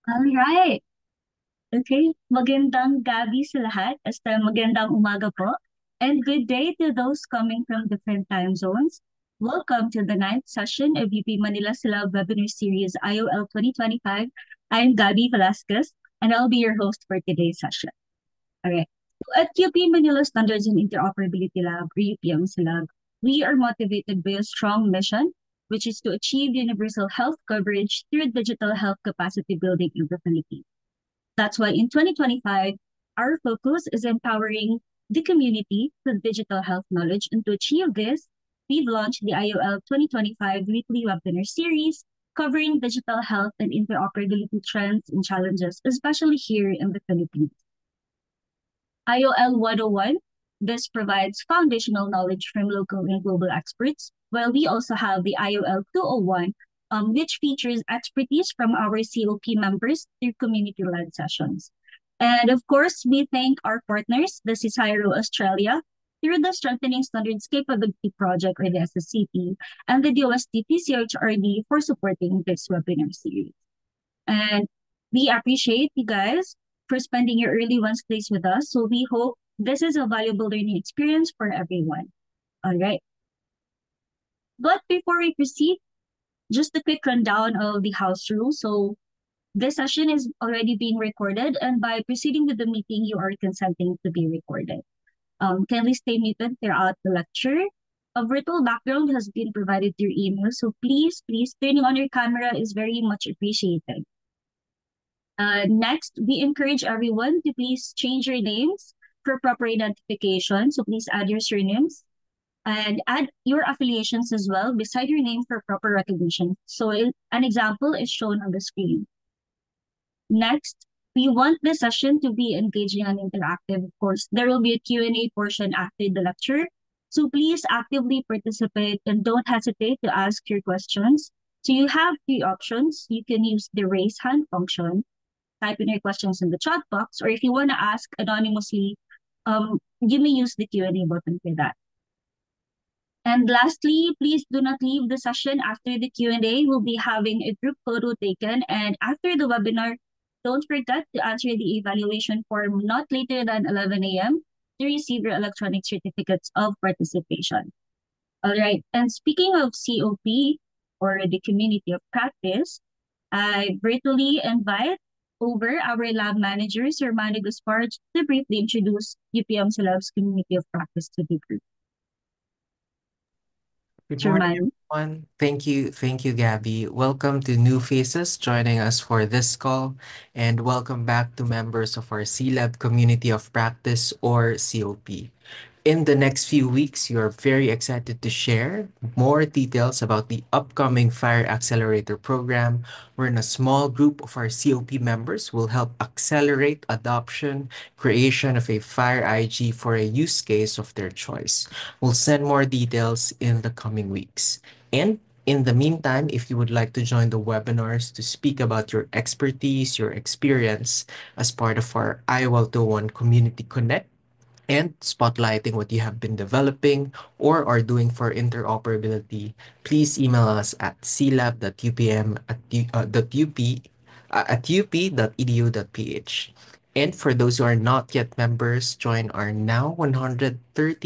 All right. Okay. Magandang gabi sa lahat. Magandang umaga po. And good day to those coming from different time zones. Welcome to the ninth session of UP Manila Silab Webinar Series IOL 2025. I'm Gabi Velasquez, and I'll be your host for today's session. All right. So at UP Manila Standards and Interoperability Lab, or UPM Silab, we are motivated by a strong mission, which is to achieve universal health coverage through digital health capacity building in the Philippines. That's why in 2025, our focus is empowering the community with digital health knowledge. And to achieve this, we've launched the IOL 2025 weekly webinar series covering digital health and interoperability trends and challenges, especially here in the Philippines. IOL 101, this provides foundational knowledge from local and global experts, while we also have the IOL 201, which features expertise from our COP members through community-led sessions. And of course, we thank our partners, the CSIRO Australia, through the Strengthening Standards Capability Project, or the SSCP, and the DOST PCHRD for supporting this webinar series. And we appreciate you guys for spending your early ones days with us. So we hope this is a valuable learning experience for everyone. All right. But before we proceed, just a quick rundown of the house rules. So this session is already being recorded, and by proceeding with the meeting, you are consenting to be recorded. Kindly stay muted throughout the lecture. A virtual background has been provided through email, so please, turning on your camera is very much appreciated. Next, we encourage everyone to please change your names for proper identification. So please add your surnames and add your affiliations as well beside your name for proper recognition. So an example is shown on the screen. Next, we want the session to be engaging and interactive. Of course, there will be a Q&A portion after the lecture. So please actively participate and don't hesitate to ask your questions. So you have three options. You can use the raise hand function, type in your questions in the chat box, or if you want to ask anonymously, you may use the Q&A button for that. And lastly, please do not leave the session after the Q&A. We'll be having a group photo taken, and after the webinar, don't forget to answer the evaluation form not later than 11 a.m. to receive your electronic certificates of participation. All right, and speaking of COP, or the community of practice, I virtually invite over our lab manager, Sir Manny Gaspar, to briefly introduce UPM Lab's community of practice to the group. Good Sir morning, Manny. everyone. Thank you, Gabby. Welcome to new faces joining us for this call, and welcome back to members of our C-Lab Community of Practice, or COP. In the next few weeks, you are very excited to share more details about the upcoming Fire Accelerator program, wherein a small group of our COP members will help accelerate adoption, creation of a Fire IG for a use case of their choice. We'll send more details in the coming weeks. And in the meantime, if you would like to join the webinars to speak about your expertise, your experience as part of our IOL 1 Community Connect, and spotlighting what you have been developing or are doing for interoperability, please email us at clab.upm at up.edu.ph. And for those who are not yet members, join our now 130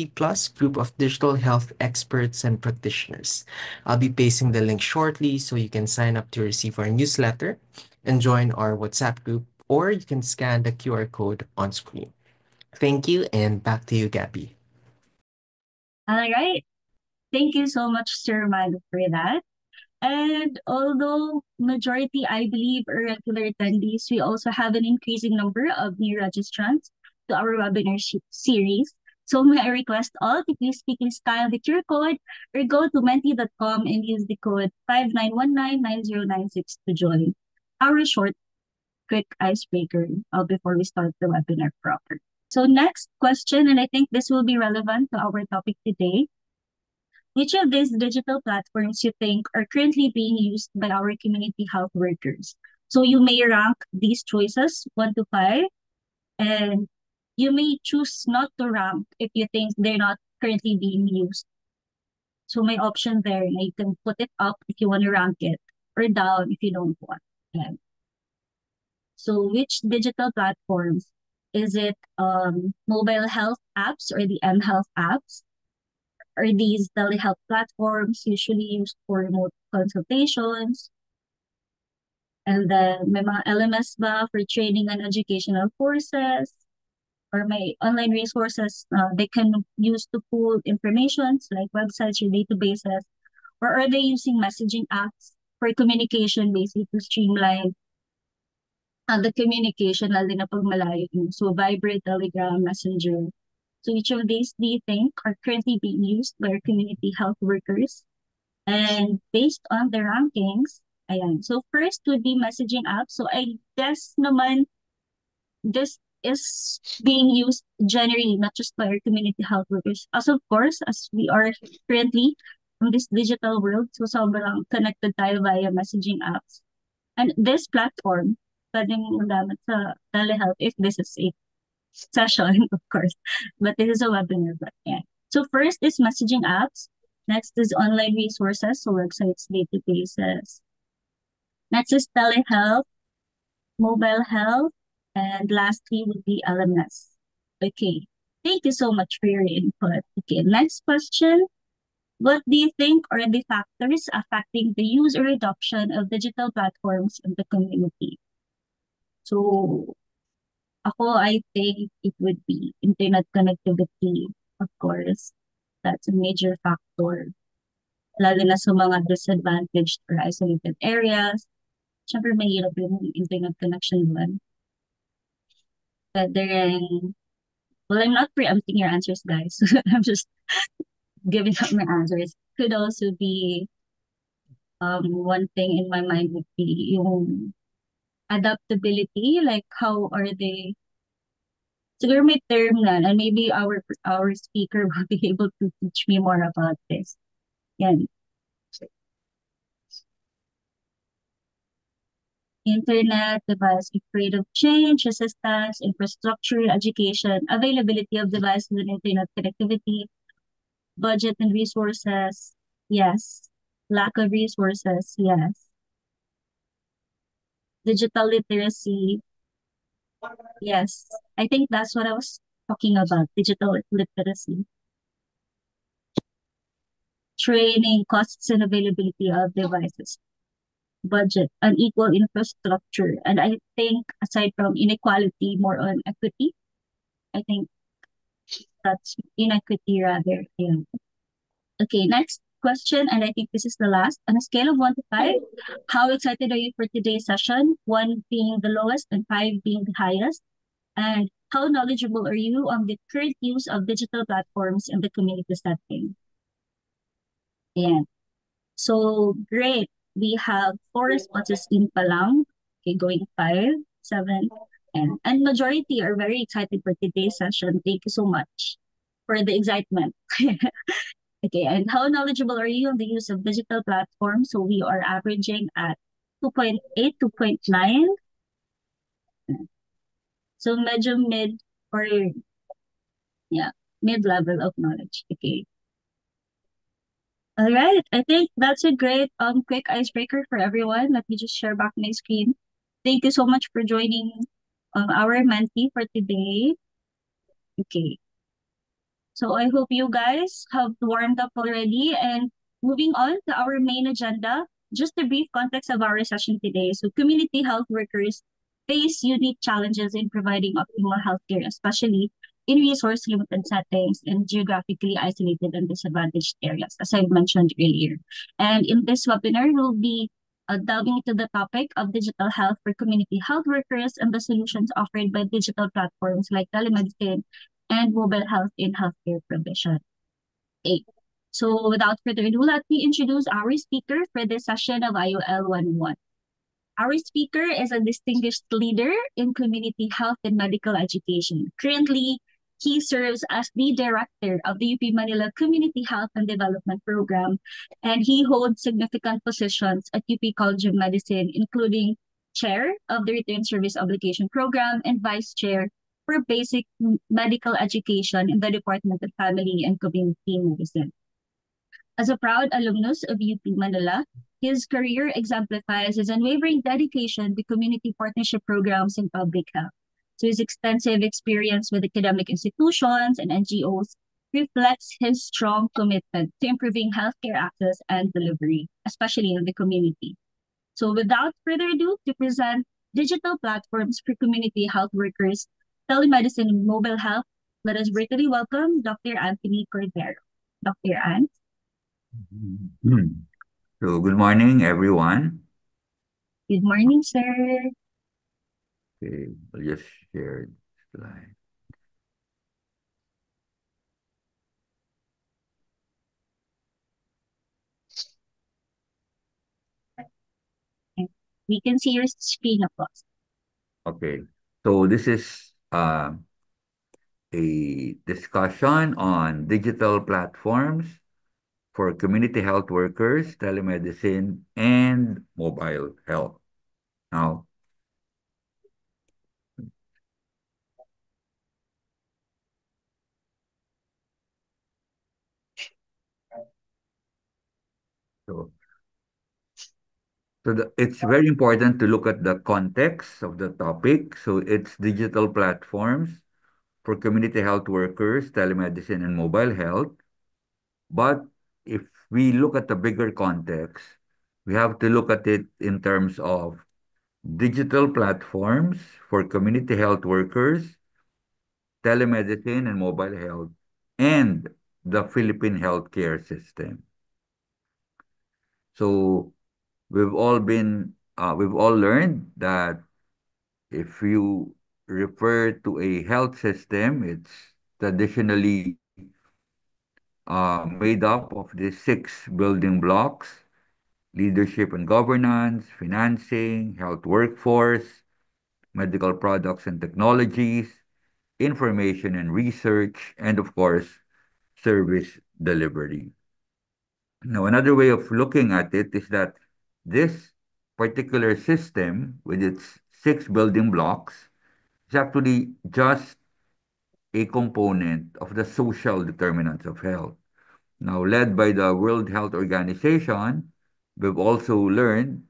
plus group of digital health experts and practitioners. I'll be pasting the link shortly so you can sign up to receive our newsletter and join our WhatsApp group, or you can scan the QR code on screen. Thank you, and back to you, Gabby. All right. Thank you so much, Sir Manny, for that. And although majority, I believe, are regular attendees, we also have an increasing number of new registrants to our webinar series. So may I request all to please quickly scan the QR code or go to menti.com and use the code 59199096 to join our short, quick icebreaker before we start the webinar proper. So next question, and I think this will be relevant to our topic today. Which of these digital platforms you think are currently being used by our community health workers? So you may rank these choices 1 to 5, and you may choose not to rank if you think they're not currently being used. So my option there, you can put it up if you want to rank it, or down if you don't want. Yeah. So which digital platforms? Is it mobile health apps or the mHealth apps? Are these telehealth platforms usually used for remote consultations? And then may mga LMS ba for training and educational courses? Or may online resources they can use to pull informations like websites or databases? Or are they using messaging apps for communication basically to streamline the communication lalo na pag malayo mo? So Viber, Telegram, Messenger. So which of these do you think are currently being used by our community health workers? And based on the rankings, ayan. So first would be messaging apps. So I guess naman this is being used generally, not just by our community health workers. As of course, as we are currently in this digital world, so sobrang connected tayo via messaging apps. And this platform, pwedeng magamit sa telehealth if this is a session, of course. But this is a webinar, but yeah. So first is messaging apps. Next is online resources, so websites, databases. Next is telehealth, mobile health, and lastly would be LMS. Okay, thank you so much for your input. Okay, next question. What do you think are the factors affecting the use or adoption of digital platforms in the community? So, ako, I think it would be internet connectivity, of course. That's a major factor. Lalo na sa mga disadvantaged or isolated areas. Siyempre, mahirap yung internet connection doon. But then, well, I'm not preempting your answers, guys. I'm just giving up my answers. Could also be one thing in my mind would be yung adaptability, like how are they siguro may term na and maybe our speaker will be able to teach me more about this. Yan. Internet, device creative change, assistance, infrastructure, education, availability of devices and internet connectivity, budget and resources, yes. Lack of resources, yes. Digital literacy, yes. I think that's what I was talking about, digital literacy. Training, costs and availability of devices, budget, unequal infrastructure. And I think aside from inequality, more on equity. I think that's inequity rather. Yeah. Okay, next question, and I think this is the last. On a scale of 1 to 5, how excited are you for today's session? 1 being the lowest and 5 being the highest. And how knowledgeable are you on the current use of digital platforms in the community setting? And so great. We have 4 responses in palang. Okay, going 5, 7, and majority are very excited for today's session. Thank you so much for the excitement. Okay, and how knowledgeable are you on the use of digital platforms? So we are averaging at 2.8, 2.9. So medyo mid or yeah, mid-level of knowledge. Okay. All right. I think that's a great quick icebreaker for everyone. Let me just share back my screen. Thank you so much for joining our mentee for today. Okay. So I hope you guys have warmed up already. And moving on to our main agenda, just a brief context of our session today. So community health workers face unique challenges in providing optimal healthcare, especially in resource-limited settings and geographically isolated and disadvantaged areas, as I mentioned earlier. And in this webinar, we'll be delving into the topic of digital health for community health workers and the solutions offered by digital platforms like telemedicine and mobile health in healthcare provision. Okay. So without further ado, let me introduce our speaker for this session of IOL 101. Our speaker is a distinguished leader in community health and medical education. Currently, he serves as the director of the UP Manila Community Health and Development Program, and he holds significant positions at UP College of Medicine, including chair of the Return Service Obligation Program and vice chair for basic medical education in the Department of Family and Community Medicine. As a proud alumnus of UP Manila, His career exemplifies his unwavering dedication to community partnership programs in public health. So his extensive experience with academic institutions and NGOs reflects his strong commitment to improving healthcare access and delivery, especially in the community. So without further ado, to present digital platforms for community health workers, telemedicine and mobile health, let us virtually welcome Dr. Anthony Cordero. Dr. Ant, Hmm. So good morning, everyone. good morning, sir. Okay, I'll just share the slide. We can see your screen across. Okay, so this is a discussion on digital platforms for community health workers, telemedicine, and mobile health. Now, so, it's very important to look at the context of the topic. So it's digital platforms for community health workers, telemedicine, and mobile health. But if we look at the bigger context, we have to look at it in terms of digital platforms for community health workers, telemedicine and mobile health, and the Philippine healthcare system. So we've all learned that if you refer to a health system, it's traditionally made up of these six building blocks: leadership and governance, financing, health workforce, medical products and technologies, information and research, and of course, service delivery. Now, another way of looking at it is that this particular system, with its six building blocks, is actually just a component of the social determinants of health. Now, led by the World Health Organization, we've also learned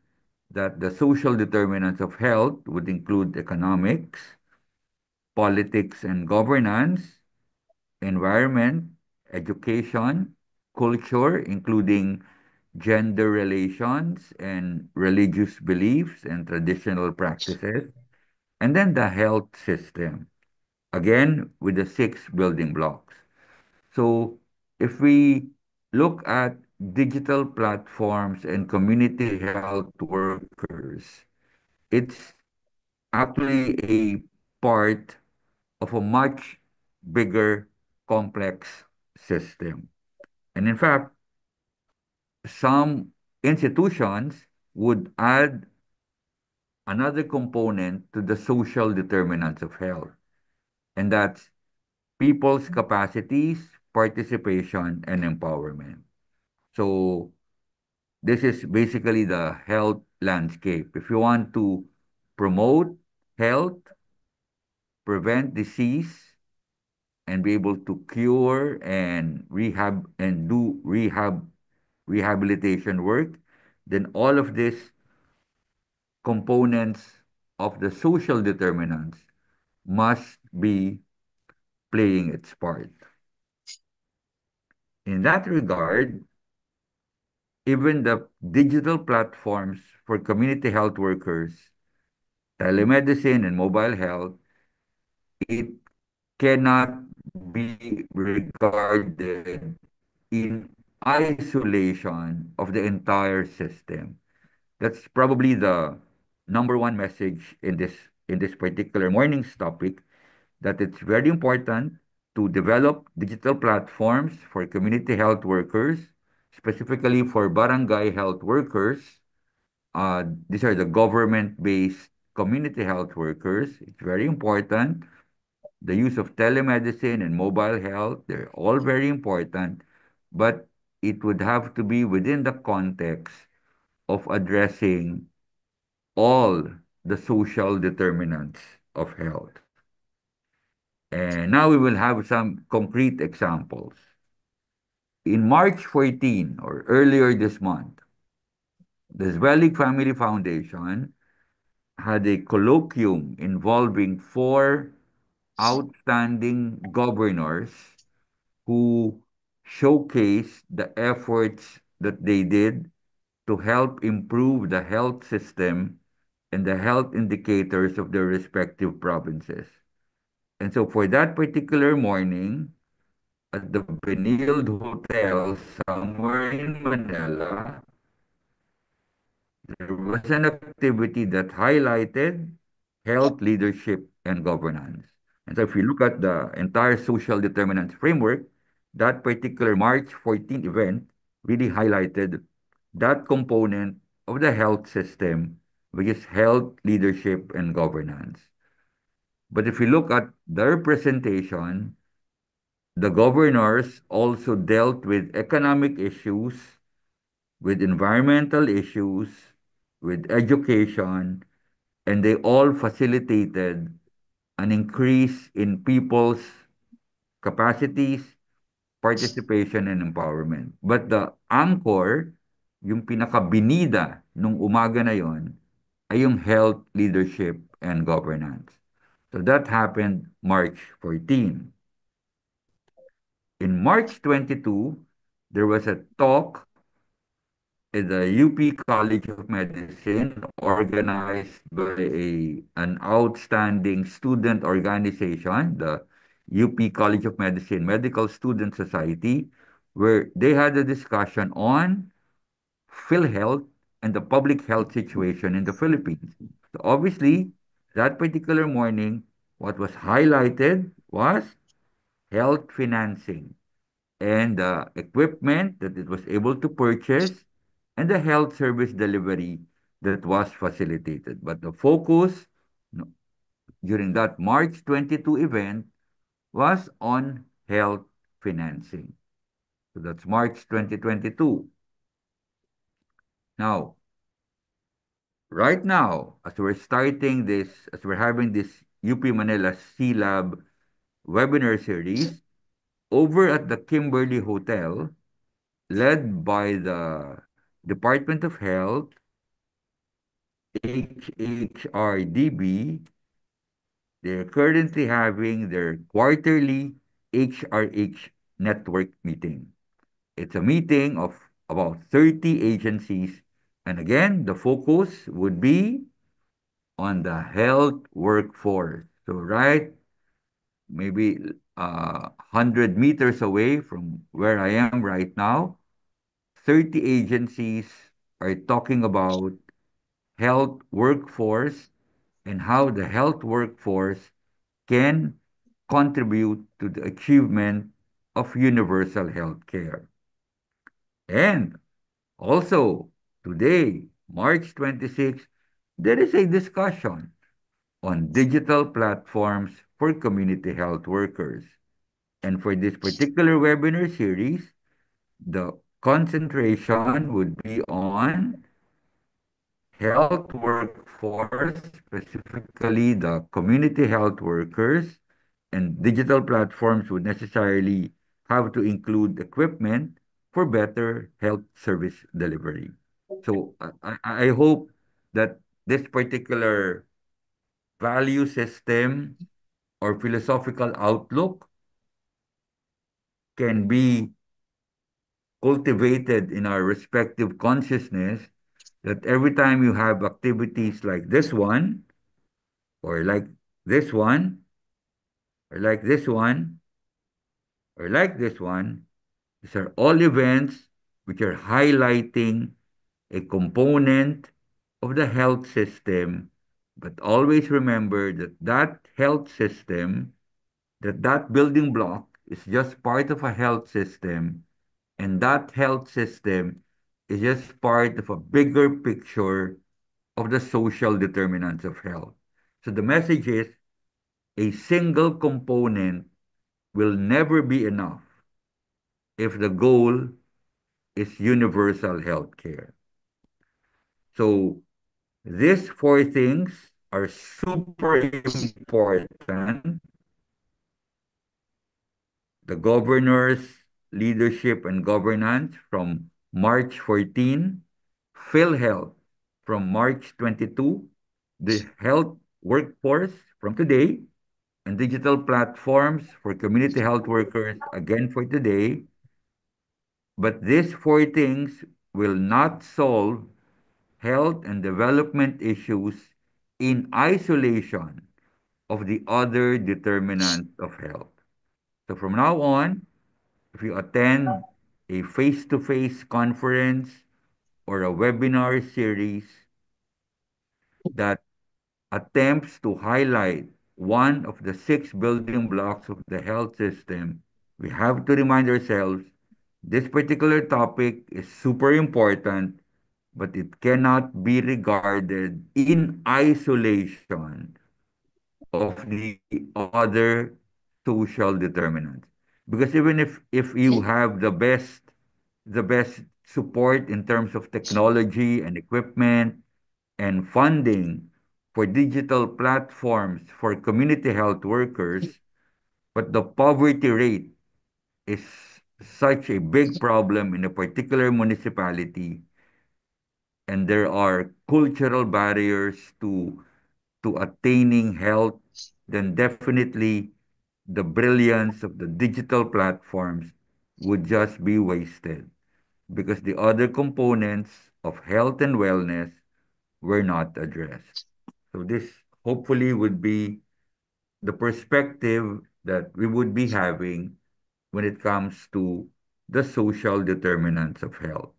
that the social determinants of health would include economics, politics and governance, environment, education, culture, including gender relations and religious beliefs and traditional practices, and then the health system, again with the six building blocks. So if we look at digital platforms and community health workers, it's actually a part of a much bigger complex system. And in fact, some institutions would add another component to the social determinants of health, and that's people's capacities, participation, and empowerment. So this is basically the health landscape. If you want to promote health, prevent disease, and be able to cure and rehab and do rehabilitation work, then all of these components of the social determinants must be playing its part. In that regard, even the digital platforms for community health workers, telemedicine and mobile health, it cannot be regarded in isolation of the entire system. That's probably the number one message in this particular morning's topic, that it's very important to develop digital platforms for community health workers, specifically for barangay health workers. These are the government-based community health workers. It's very important. The use of telemedicine and mobile health, they're all very important, but it would have to be within the context of addressing all the social determinants of health. And now we will have some concrete examples. In March 14 or earlier this month, The Zwelig Family Foundation had a colloquium involving four outstanding governors who showcased the efforts that they did to help improve the health system and the health indicators of their respective provinces. And so for that particular morning, at the Benilde Hotel somewhere in Manila, there was an activity that highlighted health leadership and governance. And so if you look at the entire social determinants framework, that particular March 14 event really highlighted that component of the health system, which is health leadership and governance. But if you look at their presentation, the governors also dealt with economic issues, with environmental issues, with education, and they all facilitated an increase in people's capacities, participation, and empowerment. But the anchor, yung pinakabinida nung umaga na yon, ay yung health, leadership, and governance. So that happened March 14. In March 22, there was a talk at the UP College of Medicine organized by an outstanding student organization, the UP College of Medicine Medical Student Society, where they had a discussion on PhilHealth and the public health situation in the Philippines. So obviously, that particular morning, what was highlighted was health financing and the equipment that it was able to purchase and the health service delivery that was facilitated. But the focus no, during that March 22 event was on health financing. So that's March 2022. Now, right now, as we're having this UP Manila C-Lab webinar series, over at the Kimberly Hotel, led by the Department of Health, HHRDB, they're currently having their quarterly HRH network meeting. It's a meeting of about 30 agencies. And again, the focus would be on the health workforce. So, right, maybe 100 meters away from where I am right now, 30 agencies are talking about health workforce and how the health workforce can contribute to the achievement of universal health care. And also, today, March 26, there is a discussion on digital platforms for community health workers. And for this particular webinar series, the concentration would be on health workforce, specifically the community health workers, and digital platforms would necessarily have to include equipment for better health service delivery. So I hope that this particular value system or philosophical outlook can be cultivated in our respective consciousness, that every time you have activities like this one, or like this one, or like this one, or like this one, these are all events which are highlighting a component of the health system. But always remember that that health system, that building block is just part of a health system, and that health system is just part of a bigger picture of the social determinants of health. So the message is a single component will never be enough if the goal is universal health care. So these four things are super important. The governor's leadership and governance from March 14, PhilHealth from March 22, the health workforce from today, and digital platforms for community health workers again for today. But these four things will not solve health and development issues in isolation of the other determinants of health. So from now on, if you attend a face-to-face conference or a webinar series that attempts to highlight one of the six building blocks of the health system, we have to remind ourselves this particular topic is super important, but it cannot be regarded in isolation of the other social determinants. Because even if you have the best support in terms of technology and equipment and funding for digital platforms for community health workers, but the poverty rate is such a big problem in a particular municipality, and there are cultural barriers to attaining health, then definitely the brilliance of the digital platforms would just be wasted because the other components of health and wellness were not addressed. So this hopefully would be the perspective that we would be having when it comes to the social determinants of health.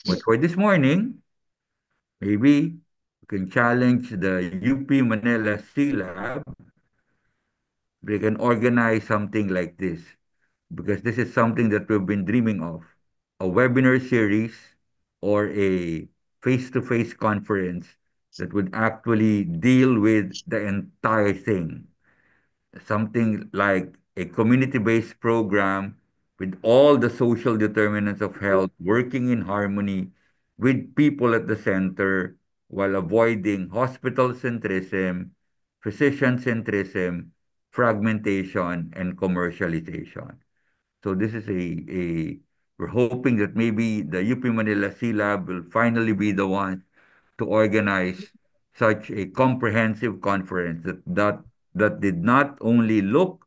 But for this morning, maybe we can challenge the UP Manila C Lab. They can organize something like this because this is something that we've been dreaming of. A webinar series or a face-to-face conference that would actually deal with the entire thing. Something like a community-based program with all the social determinants of health working in harmony with people at the center while avoiding hospital centrism, physician centrism, fragmentation, and commercialization. So this is we're hoping that maybe the UP Manila C Lab will finally be the one to organize such a comprehensive conference that did not only look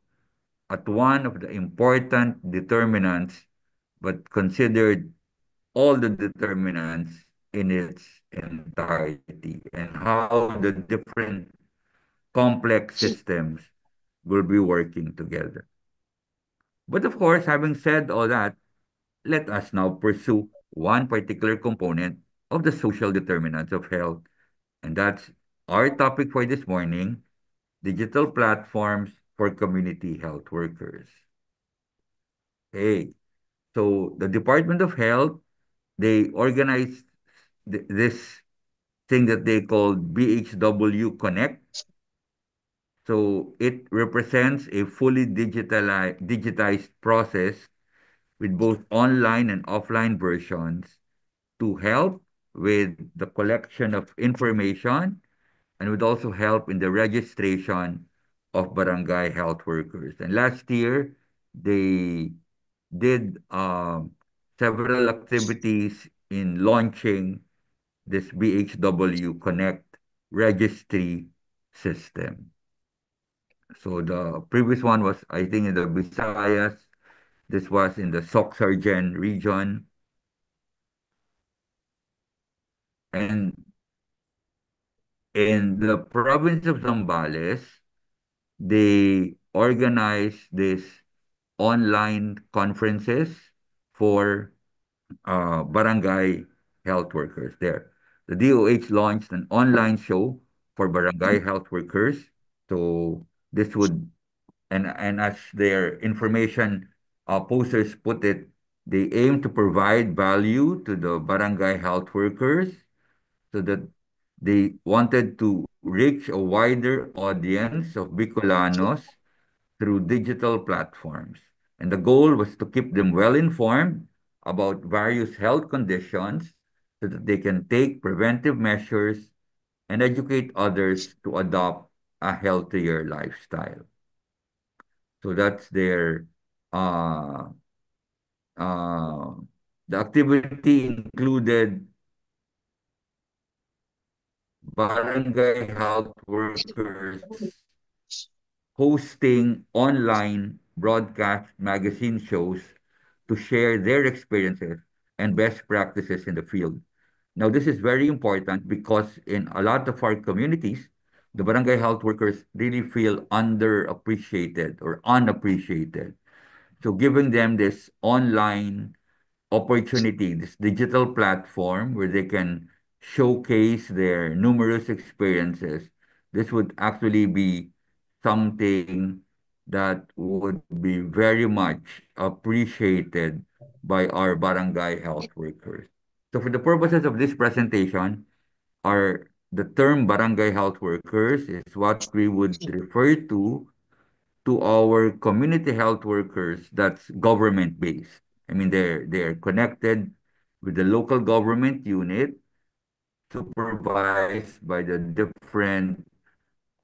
at one of the important determinants, but considered all the determinants in its entirety and how the different complex systems will be working together. But of course, having said all that, let us now pursue one particular component of the social determinants of health, and that's our topic for this morning: digital platforms for community health workers. Okay, so the Department of Health, they organized this thing that they call BHW Connect. So it represents a fully digitized process with both online and offline versions to help with the collection of information and would also help in the registration of barangay health workers. And last year, they did several activities in launching this BHW Connect registry system. So the previous one was, I think, in the Visayas. This was in the Soxargen region. And in the province of Zambales, they organized these online conferences for barangay health workers there. The DOH launched an online show for barangay health workers. So this would, and as their information posters put it, they aim to provide value to the barangay health workers so that they wanted to reach a wider audience of Bicolanos through digital platforms. And the goal was to keep them well informed about various health conditions so that they can take preventive measures and educate others to adopt a healthier lifestyle. So that's their uh, uh, the activity included barangay health workers hosting online broadcast magazine shows to share their experiences and best practices in the field. Now, this is very important because in a lot of our communities, the barangay health workers really feel underappreciated or unappreciated. So, giving them this online opportunity, this digital platform where they can showcase their numerous experiences, this would actually be something that would be very much appreciated by our barangay health workers. So for the purposes of this presentation, the term barangay health workers is what we would refer to our community health workers that's government based. I mean, they're connected with the local government unit supervised by the different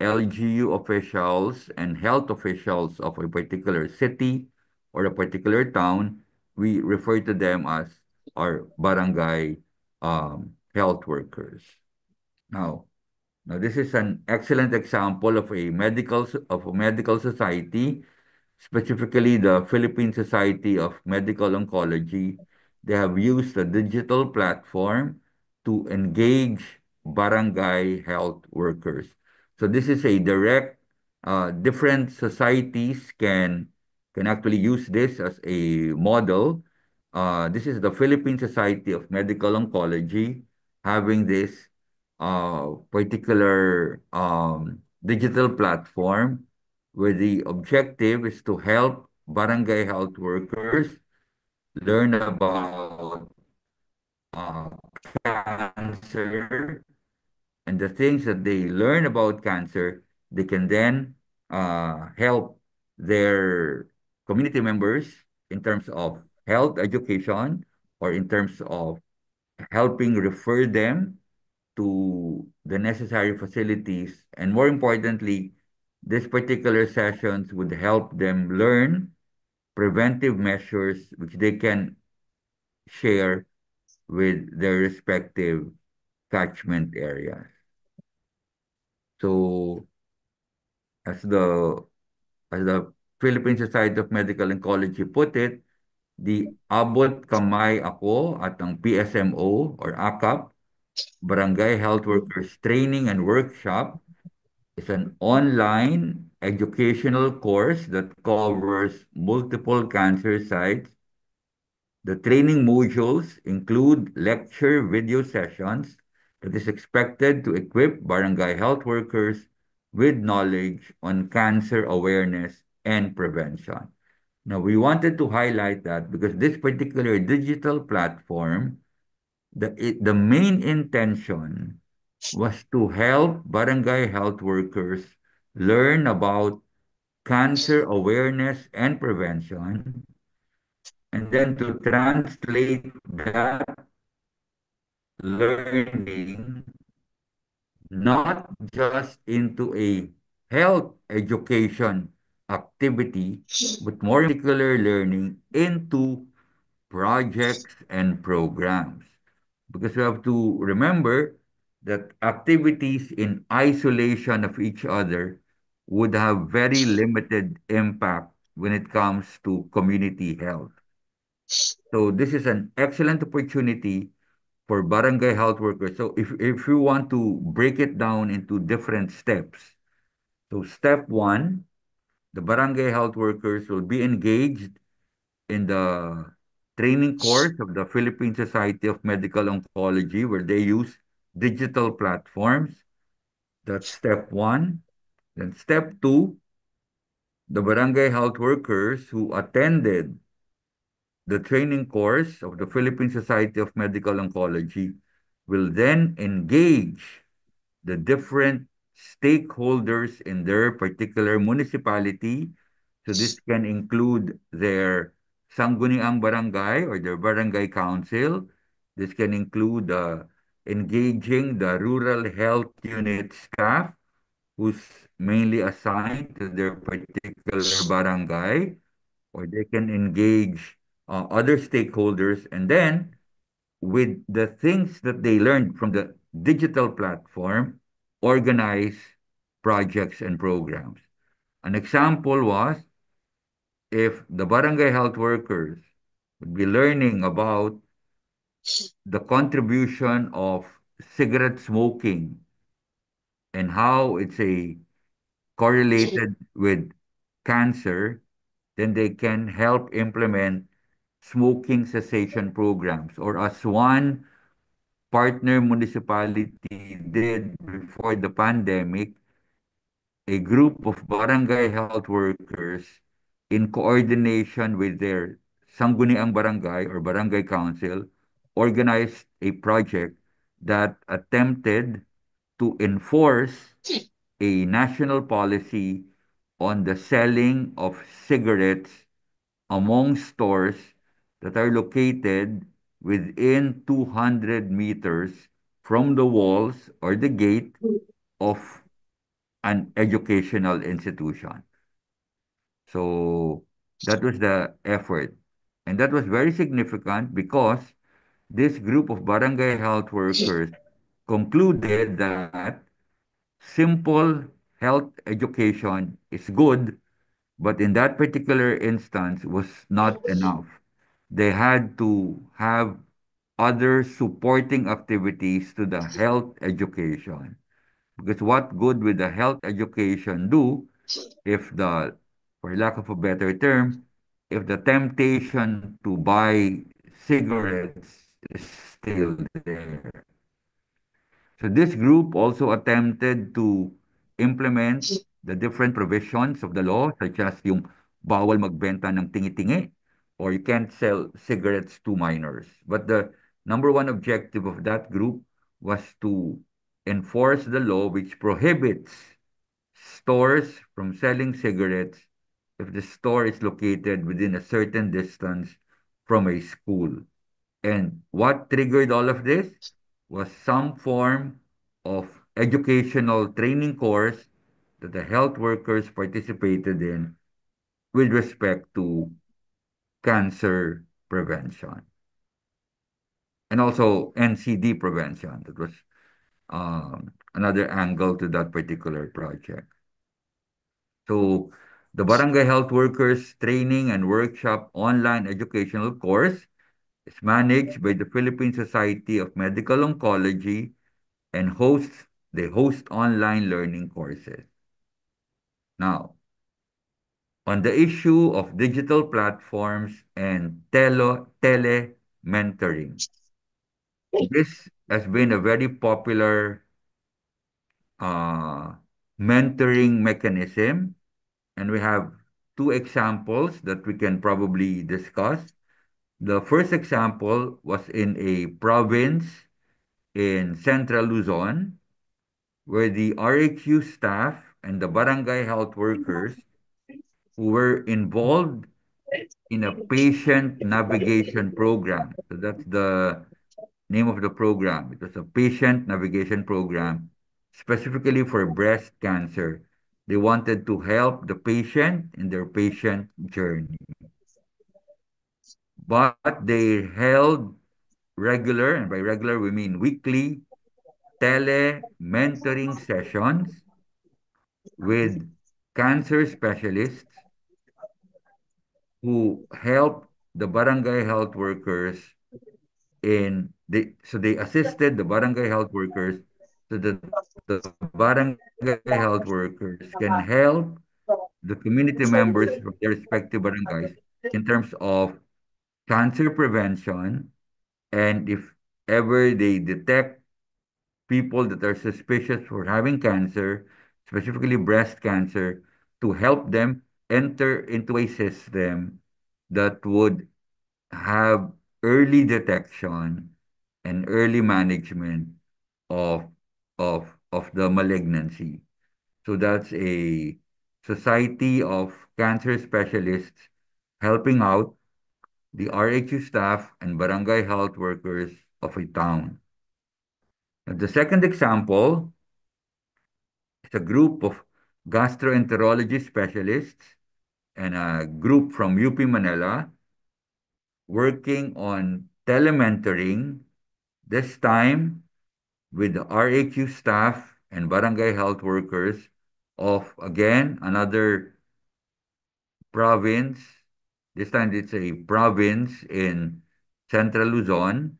LGU officials and health officials of a particular city or a particular town. We refer to them as our barangay health workers. Now, now this is an excellent example of a medical society, specifically the Philippine Society of Medical Oncology. They have used a digital platform to engage barangay health workers. So this is a direct, different societies can actually use this as a model. This is the Philippine Society of Medical Oncology having this particular digital platform where the objective is to help barangay health workers learn about uh, cancer and the things that they learn about cancer, they can then help their community members in terms of health education or in terms of helping refer them to the necessary facilities. And more importantly, this particular sessions would help them learn preventive measures which they can share with their respective catchment areas. So as the as the Philippine Society of Medical Oncology put it, the Abot Kamay Ako at ang PSMO or AKAP, Barangay Health Workers Training and Workshop, is an online educational course that covers multiple cancer sites. The training modules include lecture video sessions that is expected to equip barangay health workers with knowledge on cancer awareness and prevention. Now, we wanted to highlight that because this particular digital platform, the main intention was to help barangay health workers learn about cancer awareness and prevention, and then to translate that learning not just into a health education activity, but more particular learning into projects and programs. Because we have to remember that activities in isolation of each other would have very limited impact when it comes to community health. So this is an excellent opportunity for barangay health workers. So if you want to break it down into different steps, so step one, the barangay health workers will be engaged in the training course of the Philippine Society of Medical Oncology, where they use digital platforms. That's step one. Then step two, the barangay health workers who attended the training course of the Philippine Society of Medical Oncology will then engage the different stakeholders in their particular municipality. So this can include their sangguniang barangay or their barangay council. This can include engaging the rural health unit staff who's mainly assigned to their particular barangay, or they can engage other stakeholders. And then with the things that they learned from the digital platform organize projects and programs. An example was if the barangay health workers would be learning about the contribution of cigarette smoking and how it's a correlated with cancer, then they can help implement smoking cessation programs. Or as one partner municipality did before the pandemic, a group of barangay health workers in coordination with their Sangguniang Barangay or Barangay Council organized a project that attempted to enforce a national policy on the selling of cigarettes among stores that are located within 200 meters from the walls or the gate of an educational institution. So that was the effort. And that was very significant because this group of barangay health workers concluded that simple health education is good, but in that particular instance was not enough. They had to have other supporting activities to the health education. Because what good will the health education do if the, for lack of a better term, if the temptation to buy cigarettes is still there? So this group also attempted to implement the different provisions of the law, such as yung bawal magbenta ng tingi-tingi, or you can't sell cigarettes to minors. But the number one objective of that group was to enforce the law which prohibits stores from selling cigarettes if the store is located within a certain distance from a school. And what triggered all of this was some form of educational training course that the health workers participated in with respect to cancer prevention and also NCD prevention. That was another angle to that particular project. So the Barangay Health Workers Training and Workshop online educational course is managed by the Philippine Society of Medical Oncology and they host online learning courses. Now, on the issue of digital platforms and tele mentoring, this has been a very popular uh, mentoring mechanism, and we have two examples that we can probably discuss. The first example was in a province in Central Luzon, where the RHU staff and the barangay health workers who were involved in a patient navigation program. So that's the name of the program. It was a patient navigation program specifically for breast cancer. They wanted to help the patient in their patient journey. But they held regular, and by regular we mean weekly, tele-mentoring sessions with cancer specialists who help the barangay health workers so they assisted the barangay health workers so that the barangay health workers can help the community members from their respective barangays in terms of cancer prevention, and if ever they detect people that are suspicious for having cancer, specifically breast cancer, to help them enter into a system that would have early detection and early management of of the malignancy. So that's a society of cancer specialists helping out the RHU staff and barangay health workers of a town. And the second example is a group of gastroenterology specialists and a group from UP Manila working on telementoring, this time with the RHU staff and barangay health workers of, again, another province. This time it's a province in Central Luzon,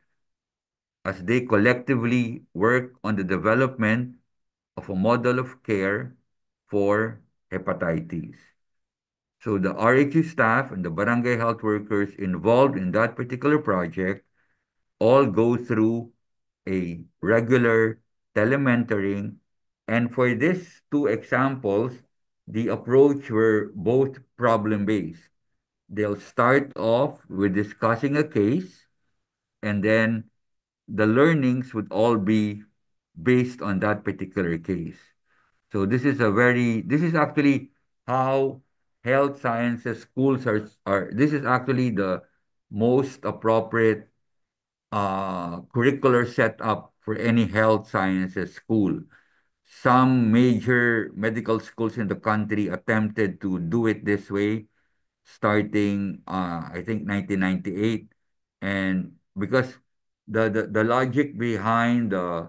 as they collectively work on the development of a model of care for hepatitis. So the RHU staff and the barangay health workers involved in that particular project all go through a regular telementoring. And for these two examples, the approach were both problem-based. They'll start off with discussing a case, and then the learnings would all be based on that particular case. So this is actually how health sciences schools are, this is actually the most appropriate curricular setup for any health sciences school. Some major medical schools in the country attempted to do it this way starting I think 1998, and because the logic behind the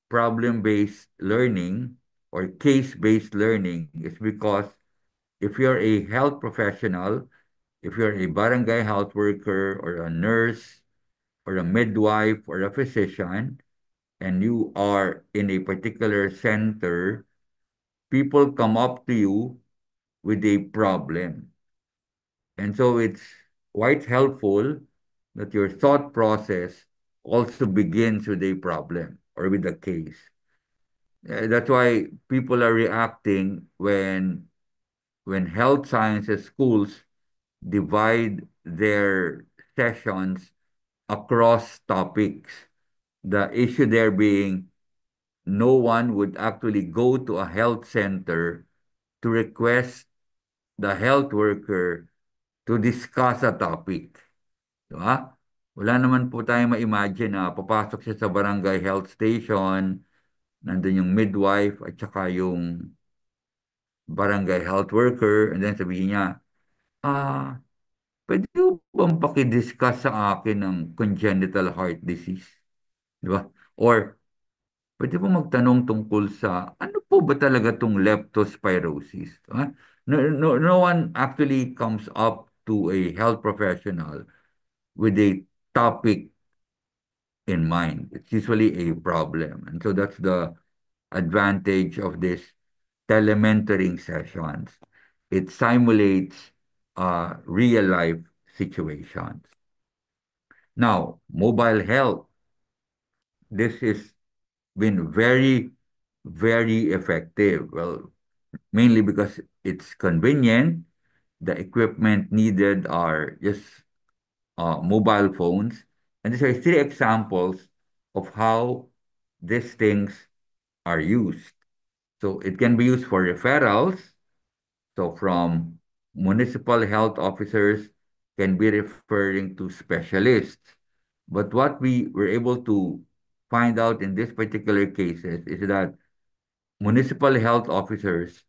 problem-based learning or case-based learning is because if you're a health professional, if you're a barangay health worker or a nurse or a midwife or a physician, and you are in a particular center, people come up to you with a problem. And so it's quite helpful that your thought process also begins with a problem or with a case. That's why people are reacting when health sciences schools divide their sessions across topics. The issue there being no one would actually go to a health center to request the health worker to discuss a topic. Di ba? Wala naman po tayong ma-imagine na papasok siya sa barangay health station, nandun yung midwife at saka yung barangay health worker, and then sabihin niya, ah, pwede po bang pakidiscuss sa akin ng congenital heart disease? Di ba? Or, pwede po magtanong tungkol sa, ano po ba talaga tong leptospirosis? Di. No one actually comes up to a health professional with a topic in mind. It's usually a problem. And so that's the advantage of this telementoring sessions. It simulates real life situations. Now, mobile health. This has been very, very effective. Well, mainly because it's convenient. The equipment needed are just mobile phones. And these are three examples of how these things are used. So it can be used for referrals. So from municipal health officers can be referring to specialists. But what we were able to find out in this particular cases is that municipal health officers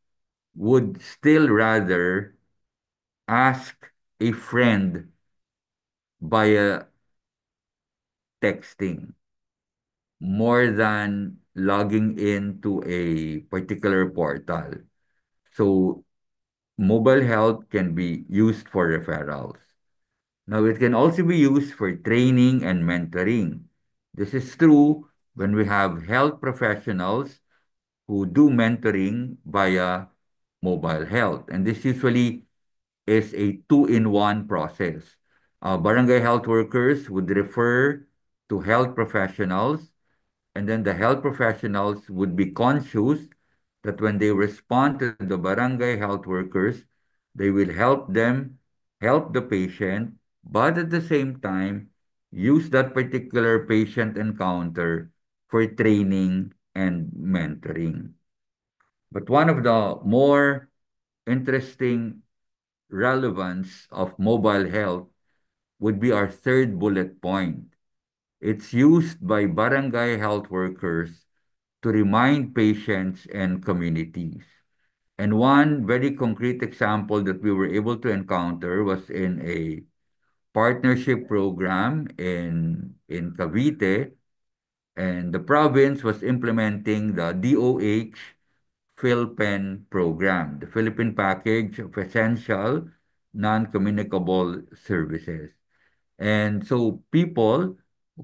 would still rather ask a friend via texting more than logging into a particular portal. So mobile health can be used for referrals. Now, it can also be used for training and mentoring. This is true when we have health professionals who do mentoring via mobile health. And this usually is a two-in-one process. Barangay health workers would refer to health professionals, and then the health professionals would be conscious that when they respond to the barangay health workers, they will help them help the patient, but at the same time, use that particular patient encounter for training and mentoring. But one of the more interesting relevance of mobile health would be our third bullet point. It's used by barangay health workers to remind patients and communities. And one very concrete example that we were able to encounter was in a partnership program in Cavite, And the province was implementing the DOH PhilPen program, the Philippine Package of Essential Non-Communicable Services. And so people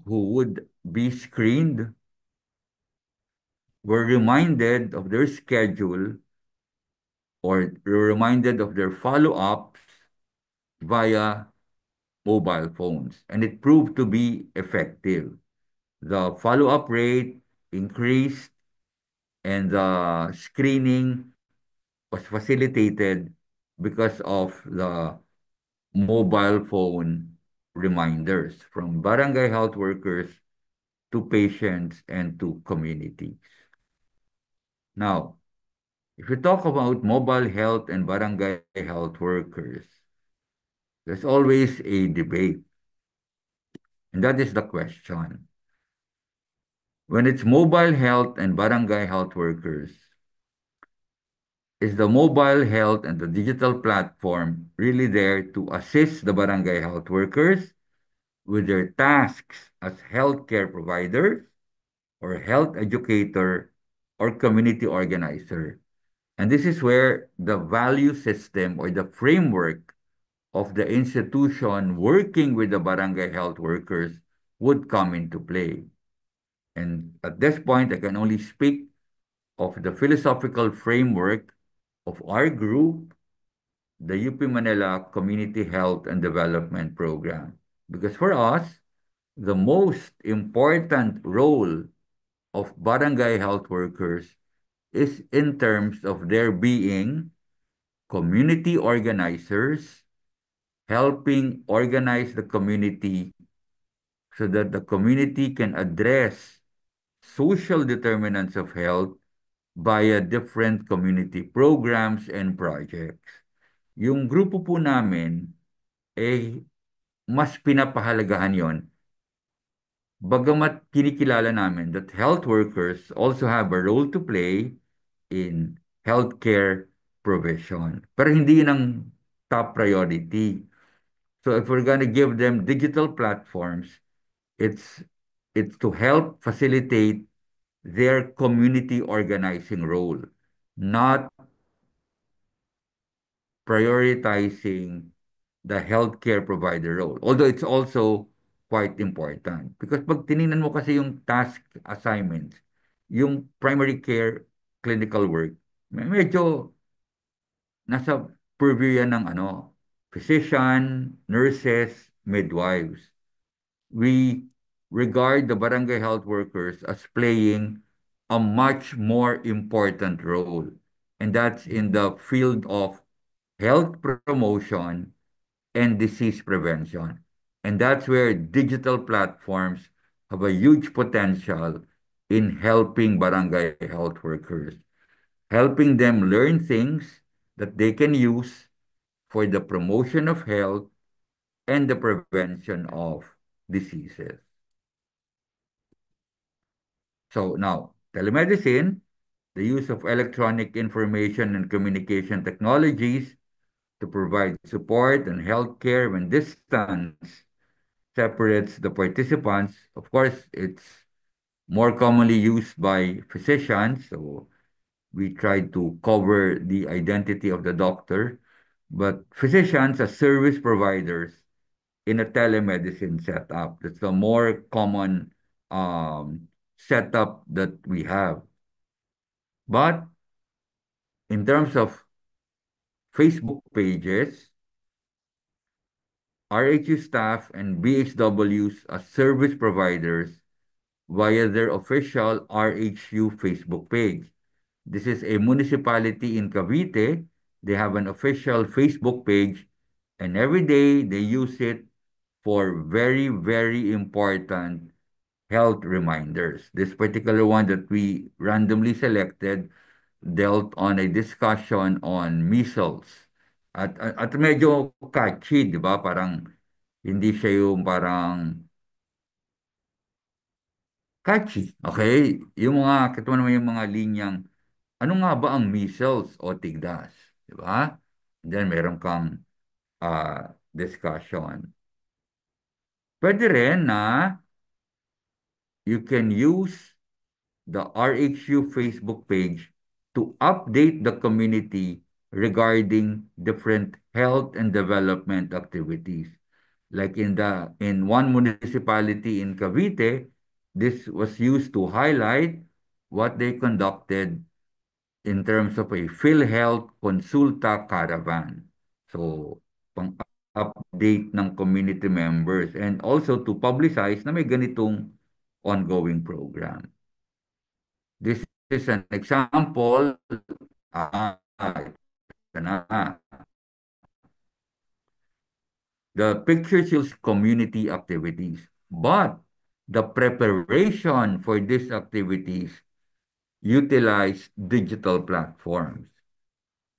who would be screened were reminded of their schedule or reminded of their follow-ups via mobile phones. And it proved to be effective. The follow-up rate increased and the screening was facilitated because of the mobile phone reminders from barangay health workers to patients and to communities. Now, if you talk about mobile health and barangay health workers, there's always a debate, and that is the question. When it's mobile health and barangay health workers, is the mobile health and the digital platform really there to assist the barangay health workers with their tasks as healthcare providers or health educator or community organizer? And this is where the value system or the framework of the institution working with the barangay health workers would come into play. And at this point, I can only speak of the philosophical framework of our group, the UP Manila Community Health and Development Program. Because for us, the most important role of barangay health workers is in terms of their being community organizers, helping organize the community so that the community can address social determinants of health via different community programs and projects. Yung grupo po namin, eh, mas pinapahalagahan yon. Bagamat kinikilala namin that health workers also have a role to play in healthcare provision. Pero hindi yun ang top priority. So if we're going to give them digital platforms, it's it's to help facilitate their community organizing role, not prioritizing the healthcare provider role. Although it's also quite important. Because pag tinignan mo kasi yung task assignments, yung primary care clinical work, medyo nasa purview yan ng ano, physician, nurses, midwives. We regard the barangay health workers as playing a much more important role. And that's in the field of health promotion and disease prevention. And that's where digital platforms have a huge potential in helping barangay health workers, helping them learn things that they can use for the promotion of health and the prevention of diseases. So now, telemedicine, the use of electronic information and communication technologies to provide support and healthcare when distance separates the participants. Of course, it's more commonly used by physicians, so we try to cover the identity of the doctor, but physicians as service providers in a telemedicine setup. That's a more common setup that we have. But in terms of Facebook pages, RHU staff and BHWs as service providers via their official RHU Facebook page. This is a municipality in Cavite. They have an official Facebook page, and every day they use it for very, very important health reminders. This particular one that we randomly selected dealt on a discussion on measles. At medyo catchy, di ba? Parang hindi siya yung parang catchy. Okay? Yung mga, katulad naman yung mga linyang, ano nga ba ang measles o tigdas? Di ba? And then meron kang discussion. Pwede rin na you can use the RHU Facebook page to update the community regarding different health and development activities. Like in one municipality in Cavite, this was used to highlight what they conducted in terms of a PhilHealth Consulta Caravan. So, pang-update ng community members and also to publicize na may ganitong ongoing program. This is an example. Ito na. The picture shows community activities, but the preparation for these activities utilize digital platforms.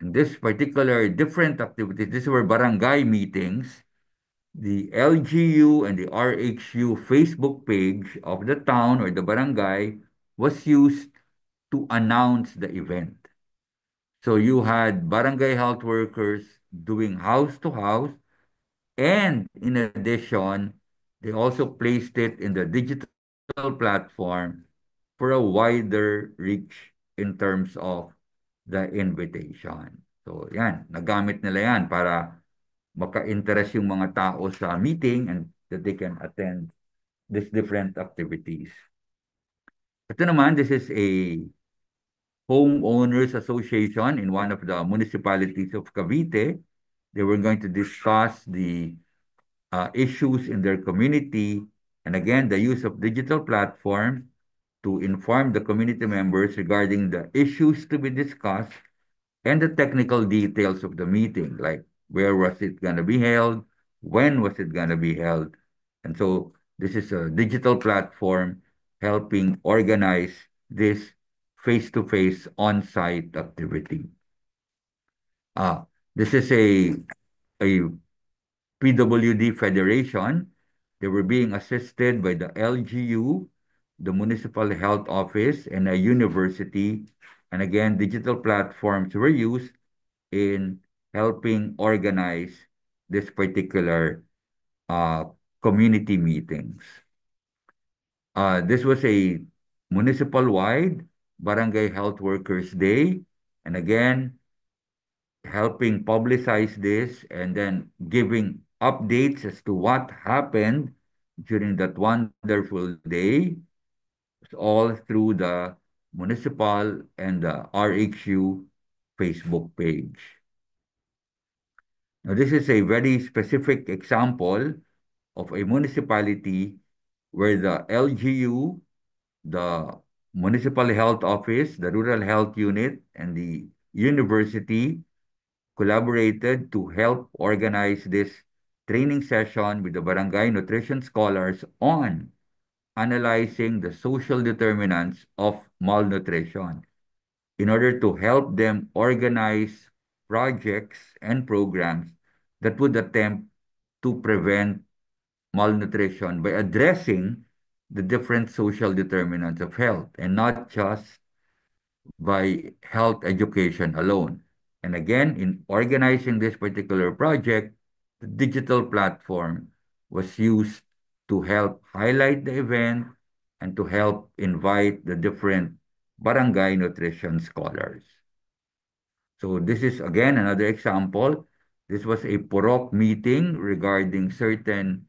In this particular different activities, these were barangay meetings. The LGU and the RHU Facebook page of the town or the barangay was used to announce the event. So you had barangay health workers doing house to house, and in addition, they also placed it in the digital platform for a wider reach in terms of the invitation. So yan, nagamit nila yan para maka-interest yung mga tao sa meeting and that they can attend these different activities. Ito naman, this is a homeowners association in one of the municipalities of Cavite. They were going to discuss the issues in their community, and again, the use of digital platforms to inform the community members regarding the issues to be discussed and the technical details of the meeting, like where was it going to be held, when was it going to be held. And so this is a digital platform helping organize this face-to-face on-site activity. This is a PWD Federation. They were being assisted by the LGU, the Municipal Health Office, and a university. And again, digital platforms were used in helping organize this particular community meetings. This was a municipal-wide Barangay Health Workers Day. And again, helping publicize this and then giving updates as to what happened during that wonderful day, all through the municipal and the RHU Facebook page. Now, this is a very specific example of a municipality where the LGU, the Municipal Health Office, the Rural Health Unit, and the university collaborated to help organize this training session with the barangay nutrition scholars on analyzing the social determinants of malnutrition in order to help them organize projects and programs that would attempt to prevent malnutrition by addressing the different social determinants of health and not just by health education alone. And again, in organizing this particular project, the digital platform was used to help highlight the event and to help invite the different barangay nutrition scholars. So this is again another example. This was a Purok meeting regarding certain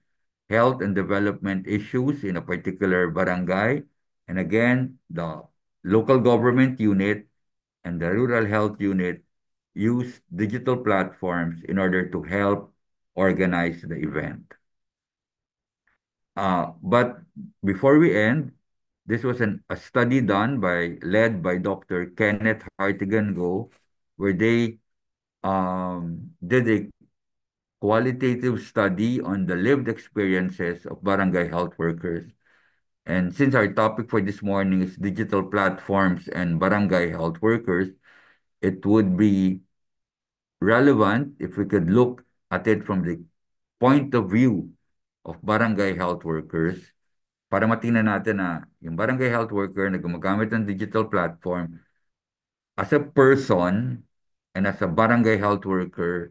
health and development issues in a particular barangay. And again, the local government unit and the rural health unit use digital platforms in order to help organize the event. But before we end, this was a study led by Dr. Kenneth Hartigan Go, where they did a qualitative study on the lived experiences of barangay health workers. And since our topic for this morning is digital platforms and barangay health workers, it would be relevant if we could look at it from the point of view of barangay health workers para matingnan natin na yung barangay health worker na gumagamit ng digital platform as a person and as a barangay health worker,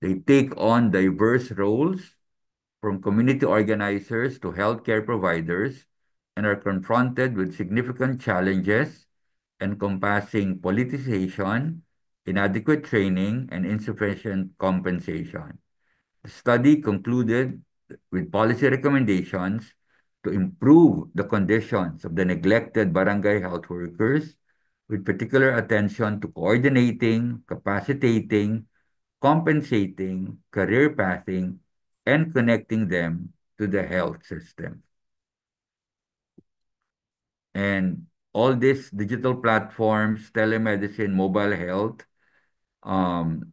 they take on diverse roles from community organizers to healthcare providers and are confronted with significant challenges encompassing politicization, inadequate training, and insufficient compensation. The study concluded with policy recommendations to improve the conditions of the neglected barangay health workers, with particular attention to coordinating, capacitating, compensating, career pathing, and connecting them to the health system. And all these digital platforms, telemedicine, mobile health,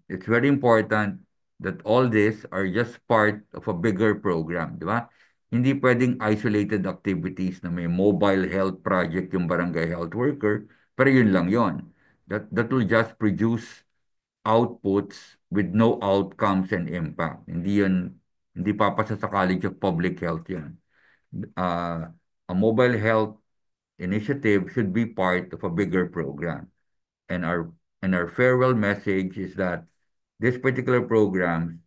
it's very important that all these are just part of a bigger program, di ba? Hindi pwedeng isolated activities na may mobile health project yung barangay health worker, pero yun lang yon. That will just produce outputs with no outcomes and impact. Hindi papasa sa College of Public Health yan. Uh, a mobile health initiative should be part of a bigger program. And our farewell message is that this particular program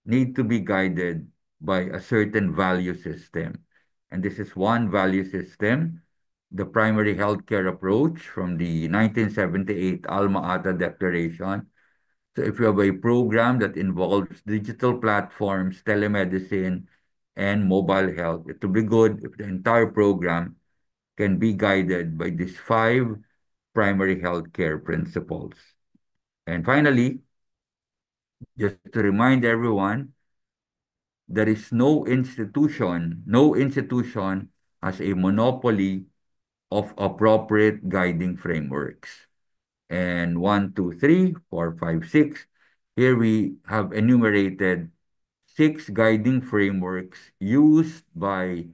need to be guided by a certain value system. And this is one value system, the primary healthcare approach from the 1978 Alma Ata Declaration. So if you have a program that involves digital platforms, telemedicine, and mobile health, it will be good if the entire program can be guided by these five primary healthcare principles. And finally, just to remind everyone, there is no institution has a monopoly of appropriate guiding frameworks. And 1, 2, 3, 4, 5, 6, here we have enumerated 6 guiding frameworks used by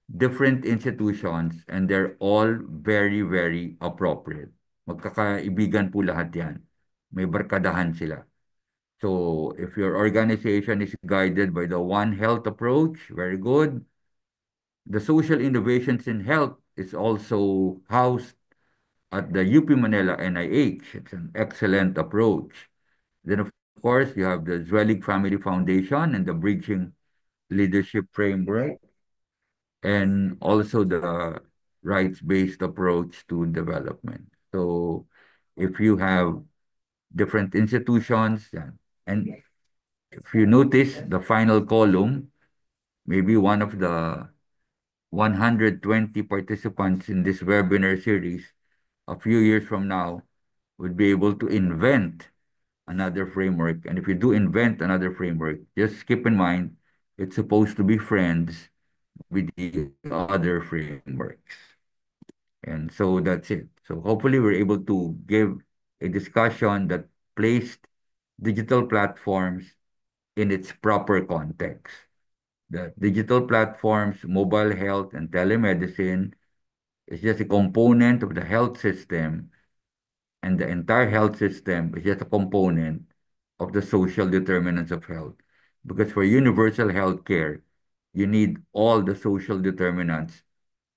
different institutions, and they're all very, very appropriate. Magkakaibigan po lahat yan. May barkadahan sila. So if your organization is guided by the One Health approach, very good. The social innovations in health is also housed at the UP Manila NIH. It's an excellent approach. Then, of course, you have the Zwelig Family Foundation and the Bridging Leadership Framework, and also the rights-based approach to development. So if you have different institutions, and if you notice the final column, maybe one of the 120 participants in this webinar series a few years from now would be able to invent another framework. And if you do invent another framework, just keep in mind it's supposed to be friends with the other frameworks. And so that's it. So hopefully we're able to give a discussion that placed digital platforms in its proper context. The digital platforms, mobile health, and telemedicine is just a component of the health system, and the entire health system is just a component of the social determinants of health. Because for universal health care, you need all the social determinants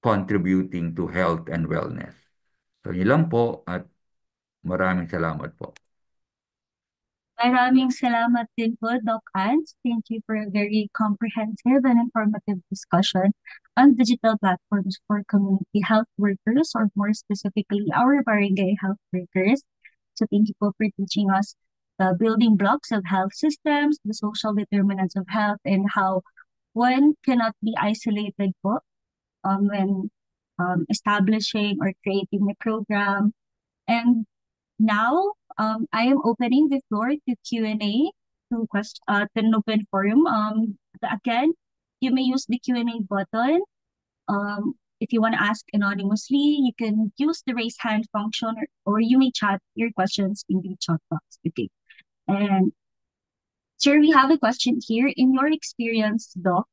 contributing to health and wellness. So yun lang po at maraming salamat po. Maraming salamat din po, Doc Ans. Thank you for a very comprehensive and informative discussion on digital platforms for community health workers, or more specifically, our barangay health workers. So thank you po for teaching us the building blocks of health systems, the social determinants of health, and how one cannot be isolated po when establishing or creating a program. And now, I am opening the floor to Q&A, to an open forum. Again, you may use the Q&A button. If you want to ask anonymously, you can use the raise hand function, or you may chat your questions in the chat box. Okay. And sir, we have a question here. In your experience, Doc,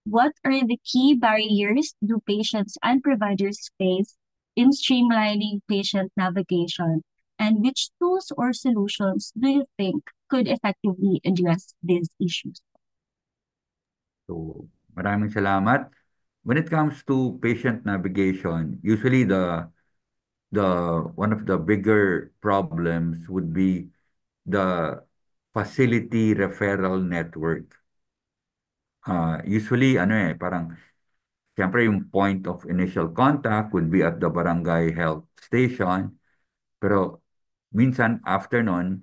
what are the key barriers do patients and providers face in streamlining patient navigation? And which tools or solutions do you think could effectively address these issues? So maraming salamat. When it comes to patient navigation, usually the one of the bigger problems would be the facility referral network. Usually, ano parang siyempre yung point of initial contact would be at the barangay health station. Pero minsan after nun,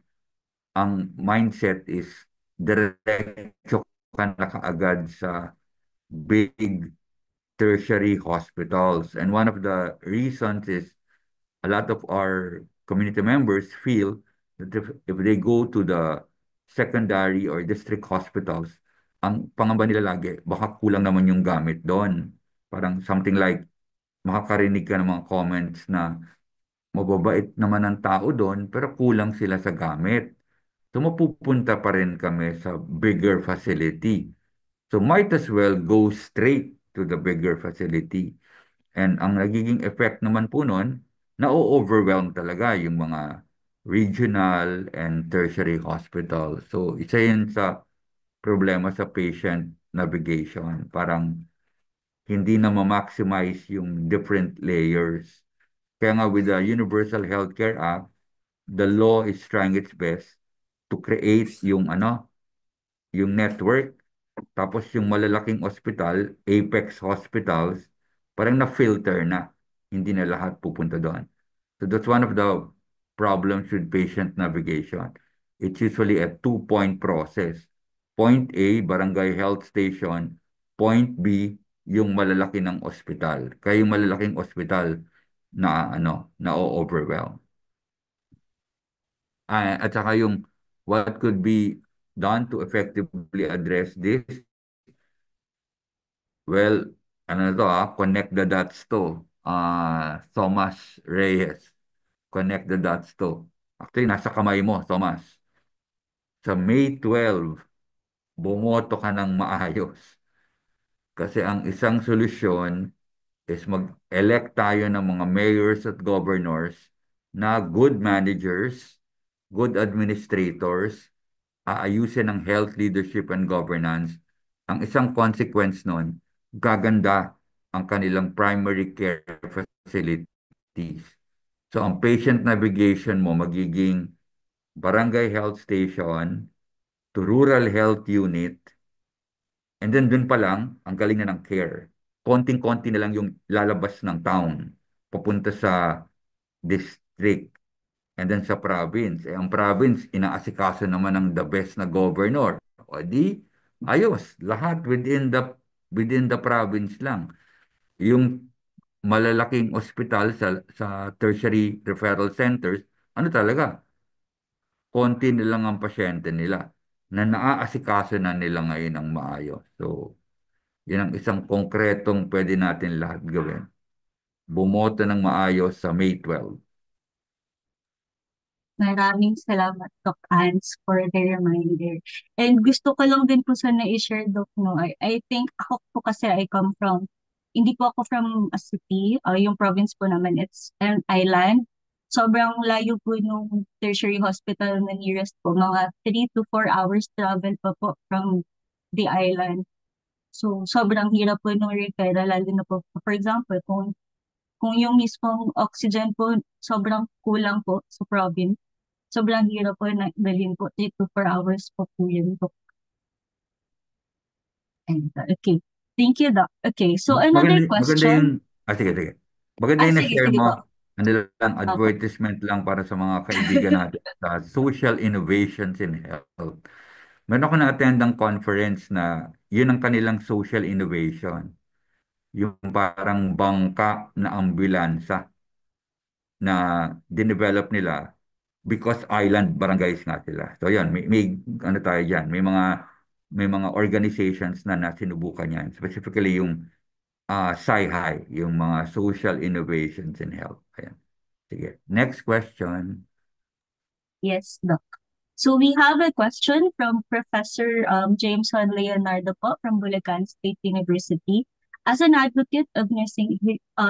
ang mindset is diretso ka na kaagad sa big tertiary hospitals. And one of the reasons is a lot of our community members feel that if they go to the secondary or district hospitals, ang pangamba nila lagi, baka kulang naman yung gamit doon. Parang something like, makakarinig ka ng mga comments na mababait naman ang tao doon, pero kulang sila sa gamit. So mapupunta pa rin kami sa bigger facility. So might as well go straight to the bigger facility. And ang nagiging effect naman po nun, na-overwhelm talaga yung mga regional and tertiary hospital. So isa yun sa problema sa patient navigation. Parang hindi na ma-maximize yung different layers. Kaya nga with the Universal Healthcare Act, the law is trying its best to create yung network, tapos yung malalaking hospital, Apex Hospitals, parang na-filter na. Hindi na lahat pupunta doon. So that's one of the problems with patient navigation. It's usually a two-point process. Point A, barangay health station. Point B, yung malalaki ng hospital. Kaya yung malalaking hospital na overwhelm. At saka yung what could be done to effectively address this. Well, ano na to connect the dots to. Thomas Reyes. Connect the dots to. Actually, nasa kamay mo, Thomas. Sa May 12, bumoto ka ng maayos. Kasi ang isang solusyon is mag-elect tayo ng mga mayors at governors na good managers, good administrators, aayusin ang health leadership and governance. Ang isang consequence nun, gaganda ang kanilang primary care facilities. So ang patient navigation mo magiging barangay health station to rural health unit, and then dun pa lang, ang galing na ng care. Konting-konti na lang yung lalabas ng town, papunta sa district, and then sa province. Ang province, inaasikaso naman ng the best na governor. O di, ayos, lahat within the province lang. Yung malalaking ospital sa tertiary referral centers, ano talaga, konti na lang ang pasyente nila na naaasikaso na nila ngayon ng maayos. So, yun ang isang konkretong pwede natin lahat gawin. Bumoto ng maayos sa May 12. Maraming salamat, Doc Ans, for the reminder. And gusto ko lang din po sana i-share, Doc, no, I think ako po kasi I come from, hindi po ako from a city, yung province po naman, it's an island. Sobrang layo po nung tertiary hospital na nearest po, mga 3 to 4 hours travel pa po from the island. So, sobrang hirap po nung referral, lalo na po, for example, kung yung mismong oxygen po sobrang kulang po sa province, sobrang hirap po na dalhin po 3 to 4 hours po po yun po. And, okay. Thank you, Doc. Okay, so another Maganda yung, question. sige. Maganda yung Sige, na-share sige po. mo. Ano lang, Opo. advertisement lang para sa mga kaibigan natin sa social innovations in health. Meron ako na-attend conference na yun ang kanilang social innovation. Yung parang bangka na ambulansa na dinevelop nila because island barangays nga sila. So yan, may ano tayo diyan, may mga organizations na sinubukan yan. Specifically yung SciHi, yung mga social innovations in health. Ayan. Sige. Next question. Yes, Doc. So we have a question from Professor Jameson Leonardo po from Bulacan State University. As an advocate of nursing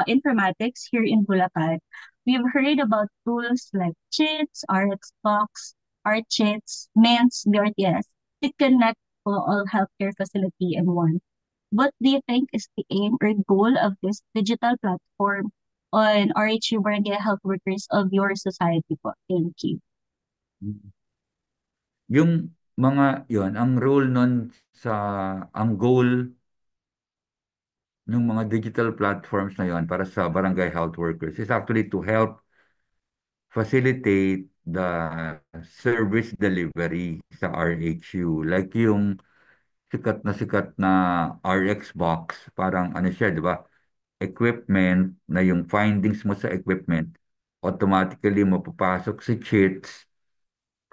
informatics here in Bulacan, we've heard about tools like CHITS, RxBox, RCHITS, MENS, BRTS to connect for all healthcare facility in one. What do you think is the aim or goal of this digital platform on RHU Barangay Health Workers of your society po? Thank you. Yung ang role nun ang goal ng mga digital platforms na yon para sa barangay health workers is actually to help facilitate the service delivery sa RHU. Like yung sikat na RX box, parang ano siya, di ba? Equipment na yung findings mo sa equipment, automatically mapapasok si cheats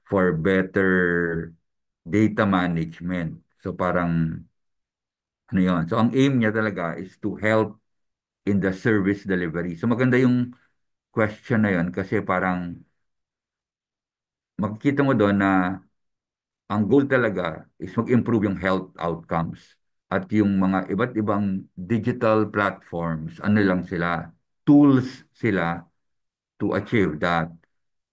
for better data management. So parang ano yun. So ang aim niya talaga is to help in the service delivery. So maganda yung question na yun kasi parang makikita mo doon na ang goal talaga is mag-improve yung health outcomes. At yung mga iba't ibang digital platforms, ano lang sila, tools sila to achieve that.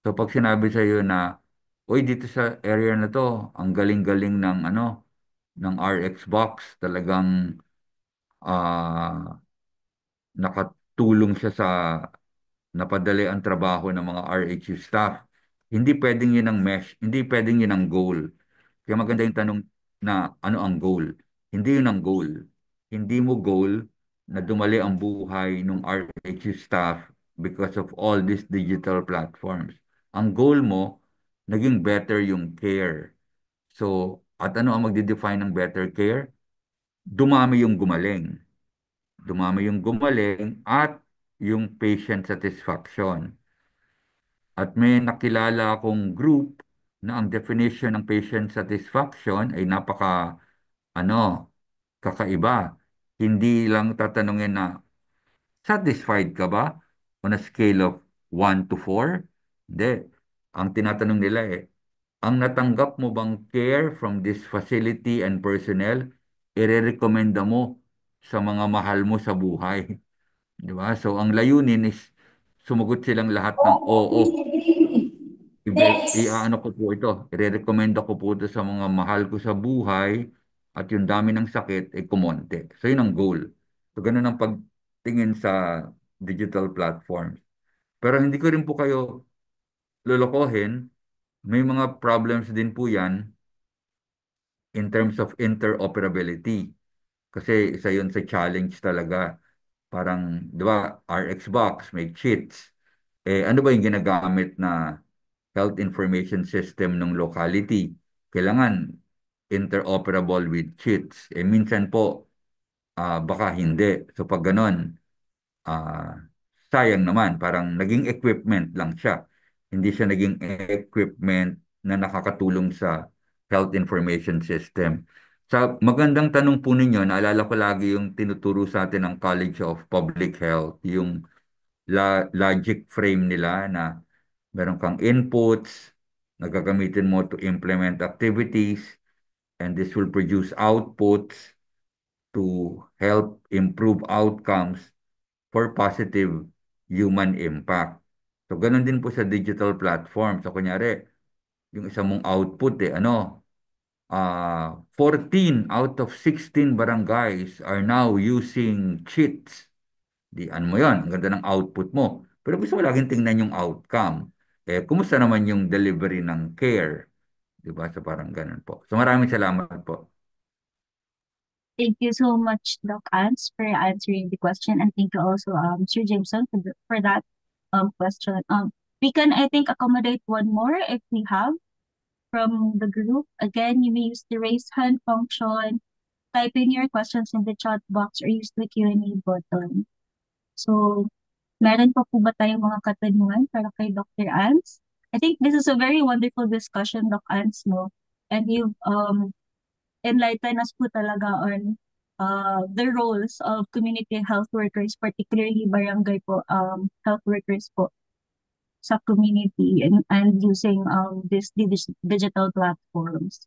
So pag sinabi sa iyo na, oy, dito sa area na to, ang galing-galing ng ano, ng RX box, talagang ah nakatulong siya sa napadali ang trabaho ng mga RHU staff. Hindi pwedeng yun ang mesh, hindi pwedeng yun ang goal. Kaya maganda yung tanong na ano ang goal. Hindi yun ang goal. Hindi mo goal na dumali ang buhay ng RHU staff because of all these digital platforms. Ang goal mo, naging better yung care. So, at ano ang magde-define ng better care? Dumami yung gumaling. Dumami yung gumaling at yung patient satisfaction. At may nakilala akong group na ang definition ng patient satisfaction ay ano, kakaiba. Hindi lang tatanungin na, satisfied ka ba? On a scale of 1 to 4? Hindi. Ang tinatanong nila ang natanggap mo bang care from this facility and personnel, ire-recommenda mo sa mga mahal mo sa buhay. Di ba? So, ang layunin is sumagot silang lahat ng oo. Iaano ko po ito, ire-recommenda ko po ito sa mga mahal ko sa buhay at yung dami ng sakit ay kumonte. So, yun ang goal. So, ganun ang pagtingin sa digital platforms. Pero hindi ko rin po kayo lolokohin. May mga problems din po yan in terms of interoperability. Kasi isa yun sa challenge talaga. Parang, di ba, RX box, may cheats. Ano ba yung ginagamit na health information system ng locality? Kailangan interoperable with cheats. Minsan po, baka hindi. So pag ganon, ah, sayang naman, parang naging equipment lang siya. Hindi siya naging equipment na nakakatulong sa health information system. Sa magandang tanong po ninyo, naalala ko lagi yung tinuturo sa atin ng College of Public Health, yung logic frame nila na meron kang inputs na gagamitin mo to implement activities, and this will produce outputs to help improve outcomes for positive human impact. So, ganun din po sa digital platform. So, kunyari, yung isa mong output, 14 out of 16 barangays are now using cheats. Di, ano mo yun, ang ganda ng output mo. Pero gusto ko laging tingnan yung outcome. Kumusta naman yung delivery ng care? Di ba? So, parang ganun po. So, maraming salamat po. Thank you so much, Doc Ans, for answering the question, and thank you also, Sir Jameson, for that question. We can, I think, accommodate one more if we have from the group. Again, you may use the raise hand function, type in your questions in the chat box, or use the Q&A button. So, meron pa po ba tayong mga katanungan para kay Dr. Ans? I think this is a very wonderful discussion, Doc Ans, no? And you've enlighten us po talaga on the roles of community health workers, particularly barangay po health workers po sa community, and using these digital platforms.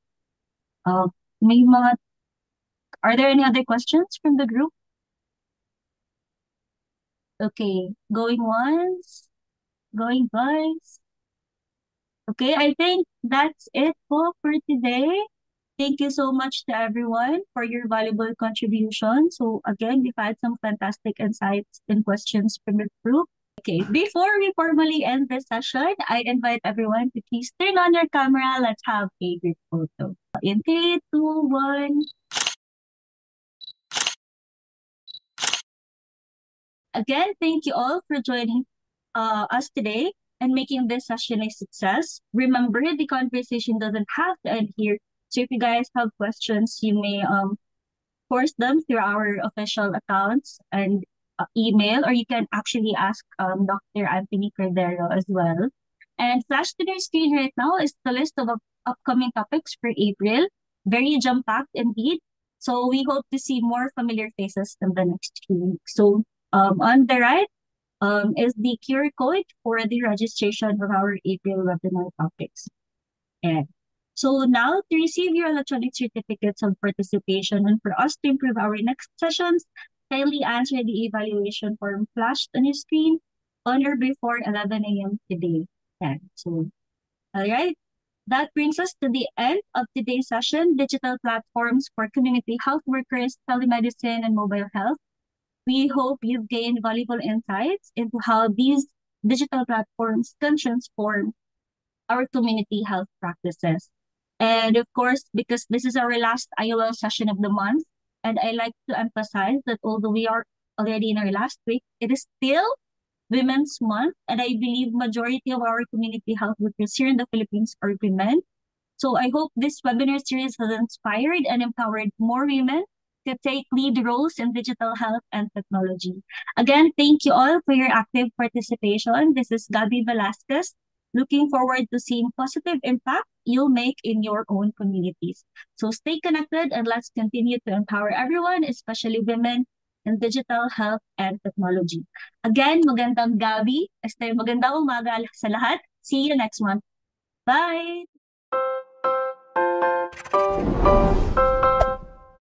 May mga, are there any other questions from the group? Okay, going once, going twice. Okay, I think that's it po for today. Thank you so much to everyone for your valuable contribution. So again, we've had some fantastic insights and questions from the group. Okay, before we formally end this session, I invite everyone to please turn on your camera. Let's have a group photo. In 3, 2, 1. Again, thank you all for joining us today and making this session a success. Remember, the conversation doesn't have to end here. So if you guys have questions, you may force them through our official accounts and email, or you can actually ask Dr. Anthony Cordero as well. And flash to their screen right now is the list of upcoming topics for April. Very jam-packed indeed. So we hope to see more familiar faces in the next few weeks. So on the right is the QR code for the registration of our April webinar topics. And so now to receive your electronic certificates of participation and for us to improve our next sessions, kindly answer the evaluation form flashed on your screen on or before 11 a.m. today. And so, all right. That brings us to the end of today's session, digital platforms for community health workers, telemedicine, and mobile health. We hope you've gained valuable insights into how these digital platforms can transform our community health practices. And of course, because this is our last IOL session of the month, and I like to emphasize that although we are already in our last week, it is still Women's Month, and I believe majority of our community health workers here in the Philippines are women. So I hope this webinar series has inspired and empowered more women to take lead roles in digital health and technology. Again, thank you all for your active participation. This is Gabby Velasquez. Looking forward to seeing positive impact you'll make in your own communities. So stay connected and let's continue to empower everyone, especially women, in digital health and technology. Again, magandang gabi. Magandang umaga sa lahat. See you next month. Bye!